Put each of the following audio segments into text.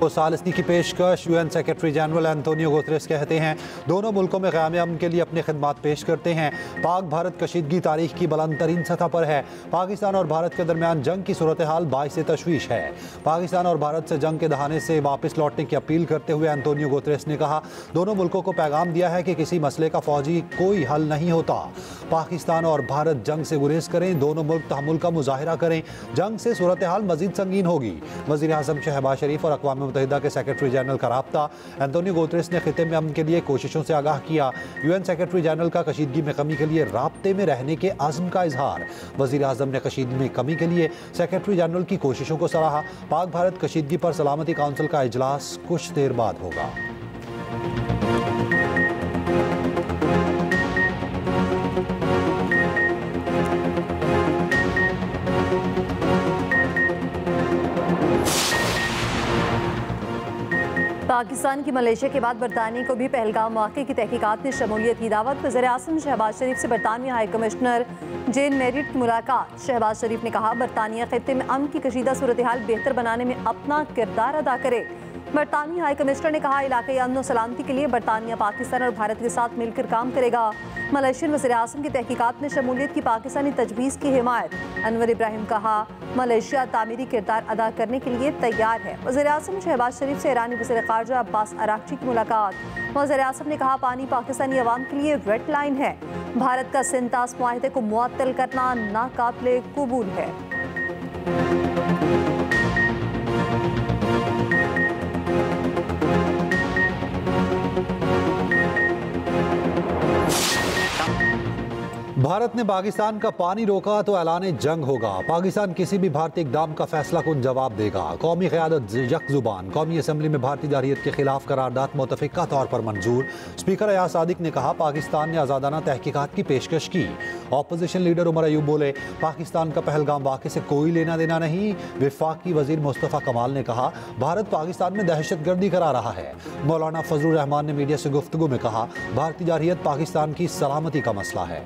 सालिसी की पेशकश। UN secretary general Antonio Guterres कहते हैं दोनों मुल्कों में क़याम अमन के लिए अपनी खिदमत पेश करते हैं। पाक भारत कशीदगी तारीख की बुलंद तरीन सतह पर है। पाकिस्तान और भारत के दरमियान जंग की सूरत हाल बाइस तशवीश है। पाकिस्तान और भारत से जंग के दहाने से वापस लौटने की अपील करते हुए एंटोनियो गुतेरेस ने कहा दोनों मुल्कों को पैगाम दिया है कि किसी मसले का फौजी कोई हल नहीं होता। पाकिस्तान और भारत जंग से गुरेज करें, दोनों मुल्क तहम्मुल का मुजाहिरा करें, जंग से सूरत हाल मजीद संगीन होगी। वज़ीर आज़म शहबाज शरीफ और अक़वाम मुत्तहिदा के सेक्रेटरी जनरल का राब्ता। एंटोनियो गुतेरेस ने खिते में अमन के लिए कोशिशों से आगाह किया। यूएन सेक्रेटरी जनरल का कशीदगी में कमी के लिए राब्ते में रहने के अज़्म का इजहार। वज़ीर आज़म ने कशीदगी में कमी के लिए सेक्रेटरी जनरल की कोशिशों को सराहा। पाक भारत कशीदगी पर सलामती काउंसिल का इजलास कुछ देर बाद होगा। पाकिस्तान की मलेशिया के बाद बरतानिया को भी पहलगाम वाक़े की तहकीकात में शमूलियत की दावत। वज़ीर आज़म शहबाज शरीफ से बरतानिया हाई कमिश्नर जेन मेरिट की मुलाकात। शहबाज शरीफ ने कहा बरतानिया खित्ते में अमन की कशीदा सूरत हाल बेहतर बनाने में अपना किरदार अदा करे। बरतानिया हाई कमिश्नर ने कहा इलाक़ाई अमन और सलामती के लिए बरतानिया पाकिस्तान और भारत के साथ मिलकर काम करेगा। मलेशियन वज़ीर आज़म की तहकीकात में शमूलियत की पाकिस्तानी तजवीज़ की हिमायत। अनवर इब्राहिम कहा मलेशिया तामीरी किरदार अदा करने के लिए तैयार है। वज़ीर आज़म शहबाज शरीफ से ईरानी वज़ीर ख़ारजा अब्बास अराग़ची की मुलाकात। वज़ीर आज़म ने कहा पानी पाकिस्तानी अवाम के लिए रेड लाइन है। भारत का सिंतास मुआहदे को मुअत्तल करना नाकाबिले कबूल है। भारत ने पाकिस्तान का पानी रोका तो ऐलान जंग होगा। पाकिस्तान किसी भी भारतीय इक़दाम का फैसला कुन जवाब देगा। कौमी क़यादत यकजुबान। कौमी असम्बली में भारतीय जारहियत के खिलाफ करारदाद मुतफ़िक़ा तौर पर मंजूर। स्पीकर अयाज सादिक ने कहा पाकिस्तान ने आज़ादाना तहकीकात की पेशकश की। अपोजिशन लीडर उमर अयूब बोले पाकिस्तान का पहलगाम वाक़े से कोई लेना देना नहीं। वफाकी वज़ीर मुस्तफ़ा कमाल ने कहा भारत पाकिस्तान में दहशतगर्दी करा रहा है। मौलाना फजलुर रहमान ने मीडिया से गुफ्तगू में कहा भारतीय जारहियत पाकिस्तान की सलामती का मसला है।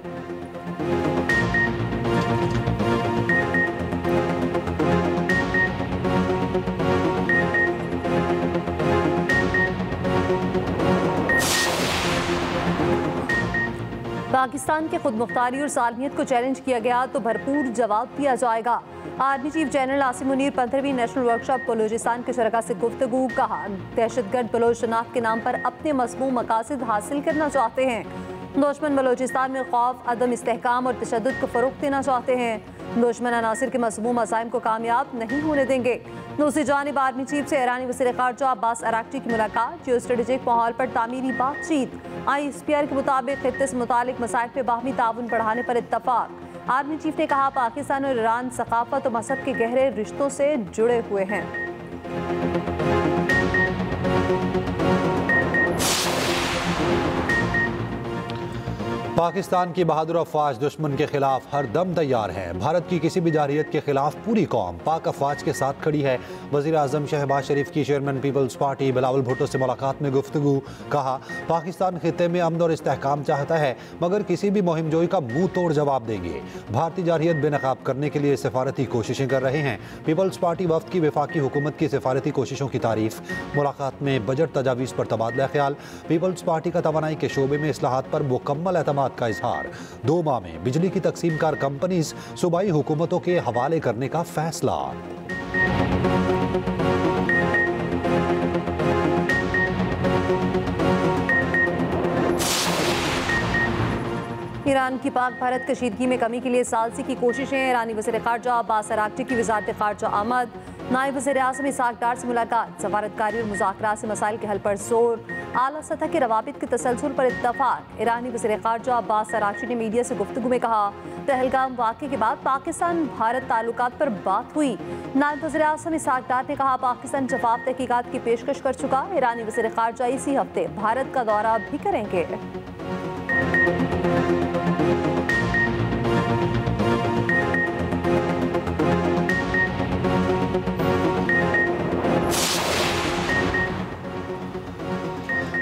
पाकिस्तान के खुद मुख्तारी और सालमियत को चैलेंज किया गया तो भरपूर जवाब दिया जाएगा। Army chief general Asim Munir 15वीं नेशनल वर्कशॉप बलूचिस्तान के शरका से गुफ्तगू। कहा दहशतगर्द बलोच शनाख्त के नाम पर अपने मज़मूम मकासद हासिल करना चाहते हैं। दुश्मन बलूचिस्तान में खौफ, अदम इस्तेहकाम और तशद्दुद को फ़रोग़ देना चाहते हैं। दुश्मन अनासिर के मज़मूम अज़ाइम को कामयाब नहीं होने देंगे। दूसरी जानिब आर्मी चीफ से ईरानी वज़ीर ख़ारजा अब्बास अराग़ची की मुलाकात। जियो स्ट्रेटेजिक माहौल पर तामीरी बातचीत। ISPR के मुताबिक खित्ते से मुतालिक मसाइल पर बाहमी ताउन बढ़ाने पर इत्तफ़ाक़। आर्मी चीफ ने कहा पाकिस्तान और ईरान सक़ाफ़त और मज़हब के गहरे रिश्तों से जुड़े हुए हैं। पाकिस्तान की बहादुर अफवाज दुश्मन के खिलाफ हर दम तैयार है। भारत की किसी भी जारहियत के खिलाफ पूरी कौम पाक अफवाज के साथ खड़ी है। वज़ीर आज़म शहबाज शरीफ की chairman Peoples Party Bilawal Bhutto से मुलाकात में गुफ्तगू। कहा पाकिस्तान खित्ते में अमन और इस्तेहकाम चाहता है मगर किसी भी मुहिम जोई का मुंह तोड़ जवाब देंगे। भारतीय जारहियत बेनकाब करने के लिए सफारती कोशिशें कर रहे हैं। पीपल्स पार्टी वफ्द की वफाकी हुकूमत की सफारती कोशिशों की तारीफ। मुलाकात में बजट तजावीज़ पर तबादला ख्याल। पीपल्स पार्टी का तवानाई के शोबे में इस्लाहात पर मुकम्मल एतमाद का इजहार। 2 माह में बिजली की तकसीम कार कंपनीज सूबाई हुकूमतों के हवाले करने का फैसला। ईरान की पाक भारत कशीदगी में कमी के लिए सालसी की कोशिशें। ईरानी वज़ीर ख़ारजा अब्बास अराग़ची की वज़ारत ख़ारजा आमद। नायब वज़ीर आज़म इसहाक़ डार से मुलाकात। सफारतकारी और मुज़ाकरात से मसाइल के हल पर जोर। आला सतह के रवाबित के तसलसल पर इत्तफ़ाक़। ईरानी वज़ीर ख़ारजा अब्बास अराग़ची ने मीडिया से गुफ्तगू में कहा पहलगाम वाक़े के बाद पाकिस्तान भारत ताल्लुकात पर बात हुई। नायब वज़ीर आज़म इसहाक़ डार ने कहा पाकिस्तान जवाब तहकीकात की पेशकश कर चुका। ईरानी वज़ीर ख़ारजा इसी हफ्ते भारत का दौरा भी करेंगे।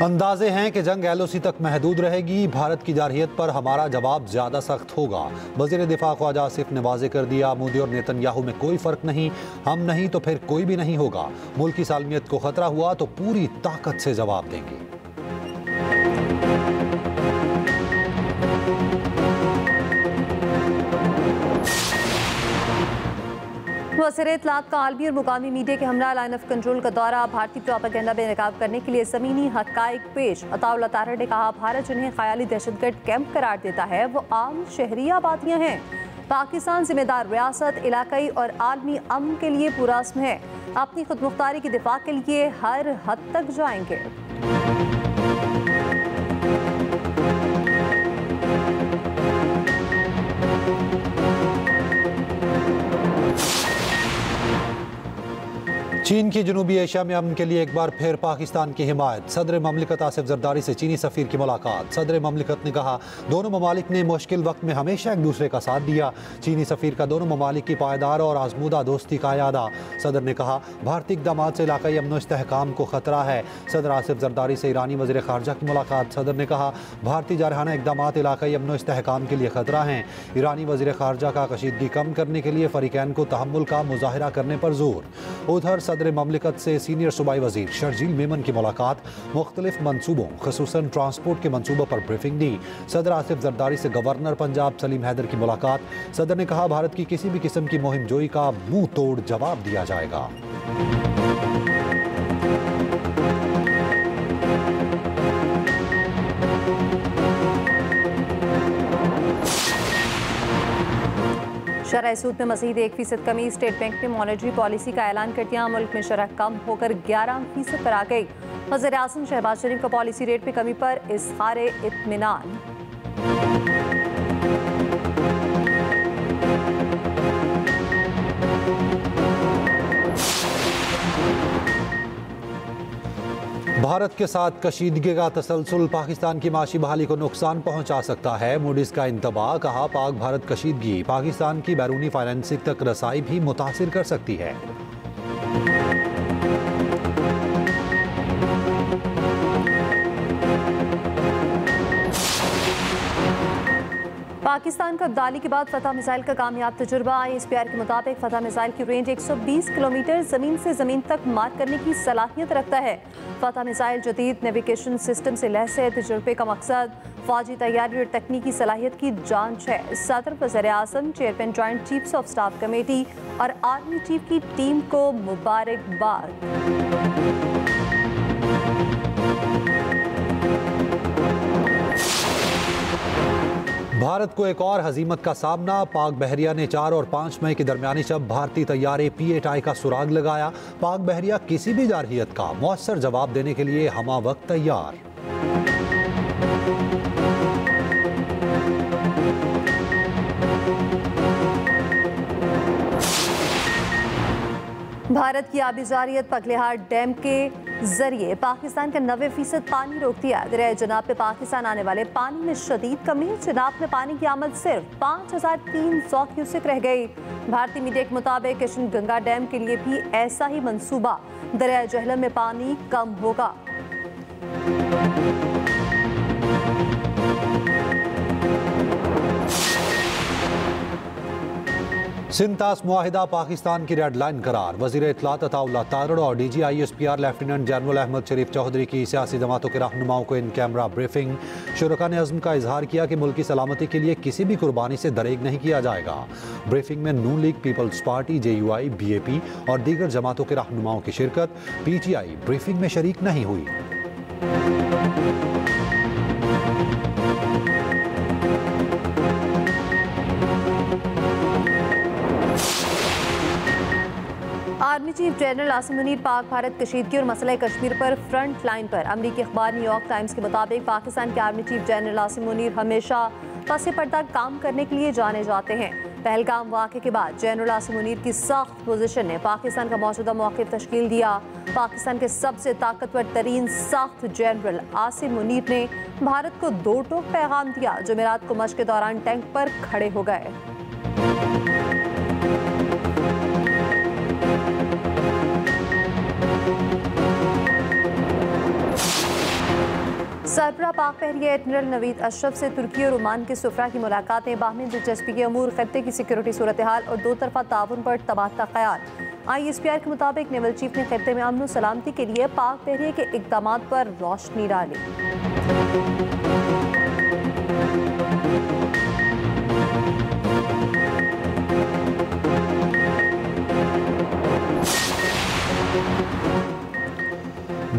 अंदाजे हैं कि जंग LOC तक महदूद रहेगी। भारत की जारहियत पर हमारा जवाब ज्यादा सख्त होगा। वजीर दिफा ख्वाजा आसिफ ने वाज़ेह कर दिया, मोदी और नेतन्याहू में कोई फर्क नहीं, हम नहीं तो फिर कोई भी नहीं होगा। मुल्क की सालमियत को खतरा हुआ तो पूरी ताकत से जवाब देंगे। वज़ीर इत्तलाआत का आलमी और मुकामी मीडिया के हमरा लाइन ऑफ कंट्रोल का दौरा, भारतीय प्रोपेगेंडा बेनकाब करने के लिए ज़मीनी हक़ाइक़ पेश। अताउल्लाह तारड़ ने कहा, भारत जिन्हें ख़याली दहशतगर्द कैंप करार देता है वो आम शहरी आबादियाँ हैं। पाकिस्तान जिम्मेदार रियासत, इलाकाई और आलमी अमन के लिए पुरअज़्म है। अपनी खुदमुख्तारी की दिफा के लिए हर हद तक जाएंगे। चीन की जनूबी एशिया में अमन के लिए एक बार फिर पाकिस्तान की हिमायत। सदर ममलिकत आसिफ जरदारी से चीनी सफ़ीर की मुलाकात। सदर ममलिकत ने कहा, दोनों ममालिक ने मुश्किल वक्त में हमेशा एक दूसरे का साथ दिया। चीनी सफ़ीर का दोनों ममालिक की पायदार और आजमूदा दोस्ती का यादा। सदर ने कहा, भारतीय इक़दाम से इलाकाई अमन व इस्तेहकाम को खतरा है। सदर आसिफ जरदारी से ईरानी वज़ीर ख़ारजा की मुलाकात। सदर ने कहा, भारतीय जारहाना इक़दाम इलाकाई अमन व इस्तेहकाम के लिए खतरा हैं। ईरानी वज़ीर ख़ारजा का कशीदगी कम करने के लिए फ़रीक़ैन को तहम्मुल का मुज़ाहिरा करने पर जोर। उधर सदर ममलिकत से सीनियर सूबाई वज़ीर शर्जील मेमन की मुलाकात। मुख्तलिफ मनसूबों ख़ुसूसन ट्रांसपोर्ट के मनसूबों पर ब्रीफिंग दी। सदर आसिफ जरदारी से गवर्नर पंजाब सलीम हैदर की मुलाकात। सदर ने कहा, भारत की किसी भी किस्म की मुहिम जोई का मुंह तोड़ जवाब दिया जाएगा। शरह सूद में मज़ीद 1% कमी। स्टेट बैंक ने मॉनेटरी पॉलिसी का ऐलान कर दिया। मुल्क में शरह कम होकर 11% पर आ गई। वज़ीर आज़म शहबाज शरीफ का पॉलिसी रेट में कमी पर इज़हार इत्मीनान। भारत के साथ कशीदगी का तसलसल पाकिस्तान की माशी बहाली को नुकसान पहुंचा सकता है। मूडीज का इंतबाह। कहा, पाक भारत कशीदगी पाकिस्तान की बैरूनी फाइनेंसिंग तक रसाई भी मुतासिर कर सकती है। पाकिस्तान का अब्दाली के बाद फतह मिसाइल का कामयाब तजुर्बा। ISPR के मुताबिक फतह मिसाइल की रेंज 120 किलोमीटर ज़मीन से ज़मीन तक मार करने की सलाहियत रखता है। फतह मिसाइल जदीद नेविगेशन सिस्टम से लैस है। तजुर्बे का मकसद फौजी तैयारी और तकनीकी सलाहियत की जांच है। सदर वज़ीर आज़म, chairman joint chiefs of staff committee और आर्मी चीफ की टीम को मुबारकबाद। भारत को एक और हजीमत का सामना। पाक बहरिया ने 4 और 5 मई के दरमियानी शब भारतीय तैयारे P-8I का सुराग लगाया। पाक बहरिया किसी भी जारहियत का मौसर जवाब देने के लिए हमा वक्त तैयार। भारत की आबी जारियत पगलेहार डैम के जरिए पाकिस्तान का 90% पानी रोक दिया। दरिया जनाब में पाकिस्तान आने वाले पानी में शदीद कमी। जनाब में पानी की आमद सिर्फ 5300 क्यूसेक रह गई। भारतीय मीडिया के मुताबिक किशन गंगा डैम के लिए भी ऐसा ही मंसूबा। दरिया जहलम में पानी कम होगा। सिंतास मुआहिदा पाकिस्तान की रेड लाइन करार। वज़ीर इत्तलाआत अताउल्लाह तारड़ और DG ISPR lieutenant general Ahmed Sharif Chaudhry की सियासी जमातों के रहनुमाओं को इन कैमरा ब्रीफिंग। शुरका ने अज़्म का इजहार किया कि मुल्क की सलामती के लिए किसी भी कुर्बानी से दरेग नहीं किया जाएगा। ब्रीफिंग में Noon league, peoples party, JUI, BAP और दीगर जमातों के रहनुमाओं की शिरकत। PTI ब्रीफिंग में शरीक नहीं हुई। Army chief general Asim Munir Pak Bharat कशीदगी और मसला कश्मीर पर फ्रंट लाइन पर। अमरीकी अखबार न्यूयॉर्क टाइम्स के मुताबिक पाकिस्तान के army chief general Asim Munir हमेशा पसे पर्दा काम करने के लिए जाने जाते हैं। पहलगाम वाक़े के बाद जनरल आसिम मुनीर की सख्त पोजीशन ने पाकिस्तान का मौजूदा मौक़िफ़ तश्कील दिया। पाकिस्तान के सबसे ताकतवर तरीन सख्त जनरल आसिम मुनीर ने भारत को दो टोक पैगाम दिया। जुमेरात को मश्क के दौरान टैंक पर खड़े हो गए। सरबराह पाक बहरिया एडमिरल नवीद अशरफ से तुर्की और ओमान के सुफरा की मुलाकातें बाहमी दिलचस्पी के अमूर, खत्ते की सिक्योरिटी सूरत हाल और दो तरफा ताउन पर तबादला ख्याल। ISPR के मुताबिक नेवल चीफ ने खत्ते में अमन और सलामती के लिए पाक बहरिया के इक़दामात पर रोशनी डाली।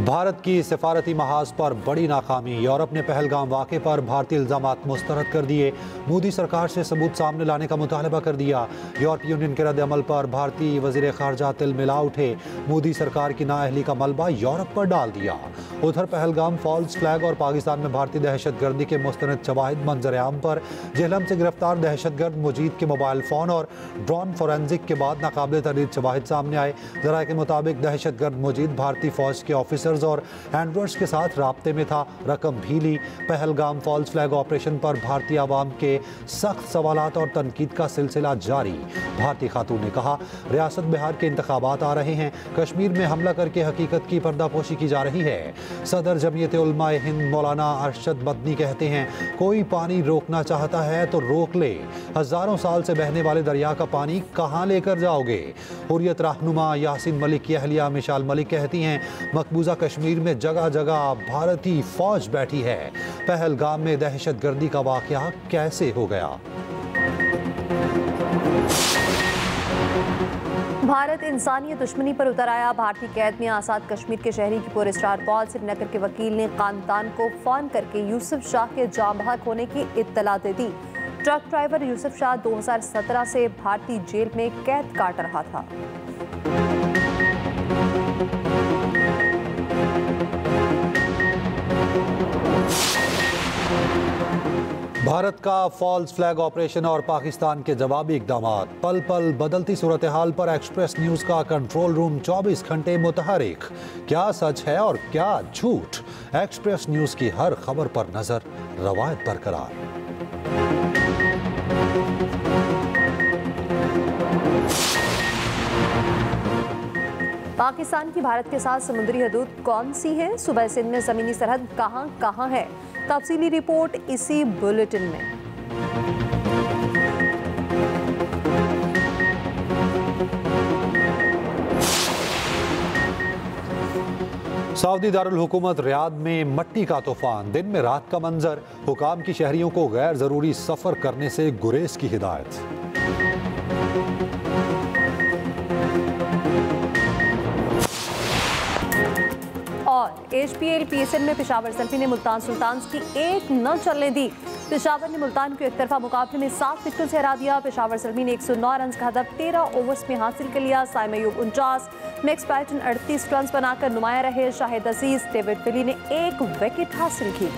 भारत की सिफारती महाज पर बड़ी नाकामी। यूरोप ने पहलगाम वाक़े पर भारतीय इल्ज़ामात मुस्तरद कर दिए। मोदी सरकार से सबूत सामने लाने का मुतालबा कर दिया। यूरोपीय यूनियन के रद्द अमल पर भारतीय वज़ीर ख़ारजा तिलमिला उठे। मोदी सरकार की नाअहली का मलबा यूरोप पर डाल दिया। उधर पहलगाम फॉल्स फ्लैग और पाकिस्तान में भारतीय दहशतगर्दी के मुस्तनद शवाहिद मंजर-ए-आम पर जेहलम से गिरफ्तार दहशतगर्द मुजीद के मोबाइल फ़ोन और ड्रोन फोरेंसिक के बाद नाकाबिल तरीद शवाहिद सामने आए। ज़राए के मुताबिक दहशतगर्द मुजीद भारतीय फ़ौज के ऑफिसर्स और हैंडवर्स के साथ राब्ते में था। रकम भी ली। पहलगाम फॉल्स फ्लैग ऑपरेशन पर भारतीय आवाम के सख्त सवालात और तनकीद का सिलसिला जारी। भारतीय खातून ने कहा, रियासत बिहार के इंतखाबात आ रहे हैं, कश्मीर में हमला करके हकीकत की पर्दापोशी की जा रही है। सदर जमीयत उलमाए हिंद मौलाना अरशद मदनी कहते हैं, कोई पानी रोकना चाहता है तो रोक ले। हजारों साल से बहने वाले दरिया का पानी कहाँ लेकर जाओगे। हुर्रियत रहनुमा यासीन मलिक की अहलिया मिशाल मलिक कहती हैं, मकबूजा कश्मीर में जगह जगह भारतीय फौज बैठी है। पहलगाम में दहशतगर्दी का वाकया कैसे हो गया। भारत इंसानी दुश्मनी पर उतर आया। भारतीय कैद में आज़ाद कश्मीर के शहरी की पुर स्टार पॉल श्रीनगर के वकील ने खानदान को फोन करके यूसुफ शाह के जाँ बहक होने की इत्तला दे दी। ट्रक ड्राइवर यूसुफ शाह 2017 से भारतीय जेल में कैद काट रहा था। भारत का फॉल्स फ्लैग ऑपरेशन और पाकिस्तान के जवाबी इक़दामात। पल पल बदलती सूरत हाल पर एक्सप्रेस न्यूज़ का कंट्रोल रूम 24 घंटे मुतहरिक। क्या सच है और क्या झूठ, एक्सप्रेस न्यूज़ की हर खबर पर नजर, रवायत बरकरार। पाकिस्तान की भारत के साथ समुद्री हदूद कौन सी है, सूबा सिंध में ज़मीनी सरहद कहां कहां है, तफसीली रिपोर्ट इसी बुलेटिन में। सऊदी दारुल हुकूमत रियाद में मट्टी का तूफान। दिन में रात का मंजर। हुकाम की शहरियों को गैर जरूरी सफर करने से गुरेज की हिदायत। और HPL PSL में पेशावर सल्फी ने मुल्तान सुल्तान्स की एक न चलने दी। पेशावर ने मुल्तान को एक तरफा मुकाबले में 7 विकेटों से हरा दिया। पेशावर सल्फी ने 109 रन का हदफ 13 ओवर्स में हासिल कर लिया। Saim Ayub 49, Max Patton 38 run बनाकर नुमाया रहे। शाहिद अजीज, डेविड विली ने 1 विकेट हासिल की।